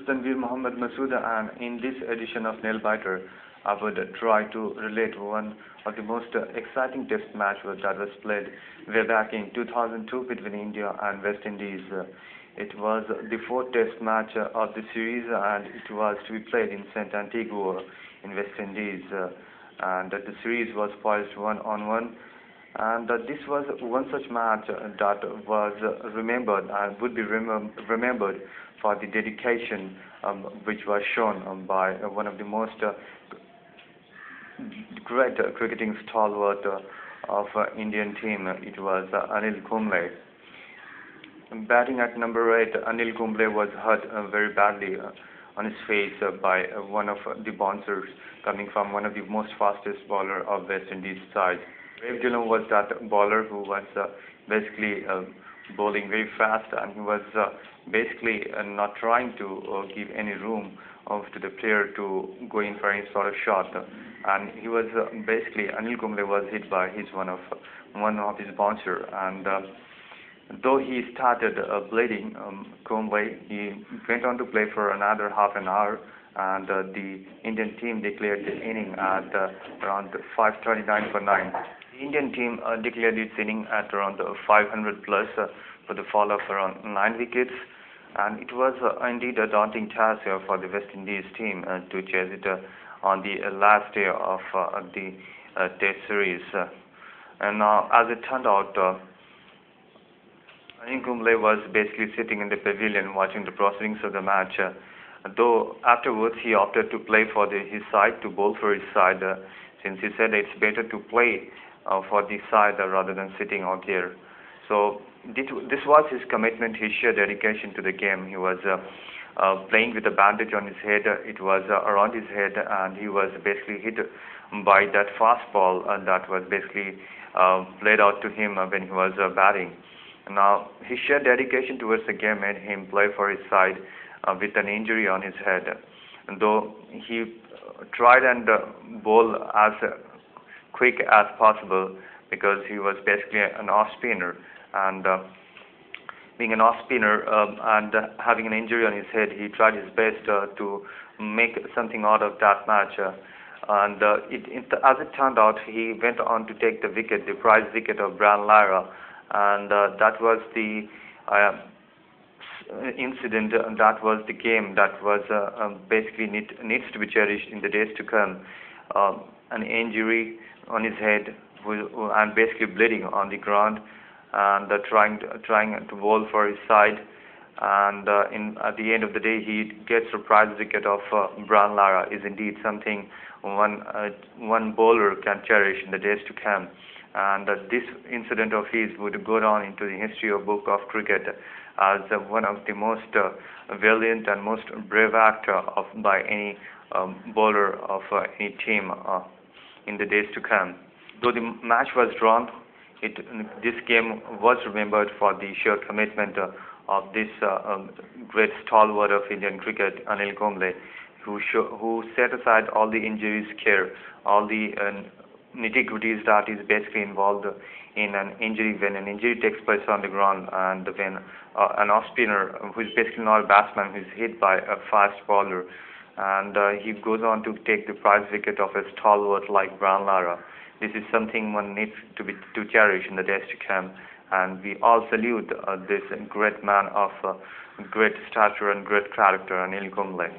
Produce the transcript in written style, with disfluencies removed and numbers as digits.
Tanveer Mohammed Masouda, and in this edition of Nail Biter, I would try to relate one of the most exciting test matches that was played way back in 2002 between India and West Indies. It was the fourth test match of the series, and it was to be played in St. Antigua in West Indies. And the series was poised 1-on-1. And this was one such match that was remembered and would be remembered for the dedication which was shown by one of the most great cricketing stalwart of Indian team. It was Anil Kumbles. Batting at number 8, Anil Kumbles was hurt very badly on his face by one of the bouncers coming from one of the most fastest bowler of West Indies side. Brave Dillon was that bowler who was basically bowling very fast, and he was basically not trying to give any room to the player to go in for any sort of shot. And he was basically Anil Kumbles was hit by one of his bouncer, and though he started bleeding, Kumbles, he went on to play for another half an hour, and the Indian team declared the inning at around 5:39 for 9. The Indian team declared its inning at around 500 plus for the fall of around 9 wickets, and it was indeed a daunting task for the West Indies team to chase it on the last day of the Test series. And as it turned out, Anil Kumbles was basically sitting in the pavilion watching the proceedings of the match. Though afterwards he opted to play for his side, to bowl for his side, since he said it's better to play for the side rather than sitting out there. So this was his commitment, his sheer dedication to the game. He was playing with a bandage on his head. It was around his head, and he was basically hit by that fast ball that was basically played out to him when he was batting. Now, his sheer dedication towards the game made him play for his side with an injury on his head. And though he tried and bowl as quick as possible, because he was basically an off spinner, and being an off spinner and having an injury on his head, he tried his best to make something out of that match. And as it turned out, he went on to take the wicket, the prize wicket of Brian Lara, and that was the incident, and that was the game that was basically needs to be cherished in the days to come. An injury on his head and basically bleeding on the ground, and trying to bowl for his side, and at the end of the day he gets a prize wicket of Brian Lara is indeed something one bowler can cherish in the days to come. And this incident of his would go down into the history of book of cricket as one of the most valiant and most brave act by any bowler of any team in the days to come. Though the match was drawn, this game was remembered for the sheer commitment of this great stalwart of Indian cricket, Anil Kumbles, who set aside all the injuries care, all the nitty-gritties that is basically involved in an injury, when an injury takes place on the ground, and when an off-spinner who is basically not a batsman, who is hit by a fast bowler, and he goes on to take the prize wicket of a stalwart like Brian Lara. This is something one needs to cherish in the days to come, and we all salute this great man of great stature and great character, Anil Kumbles.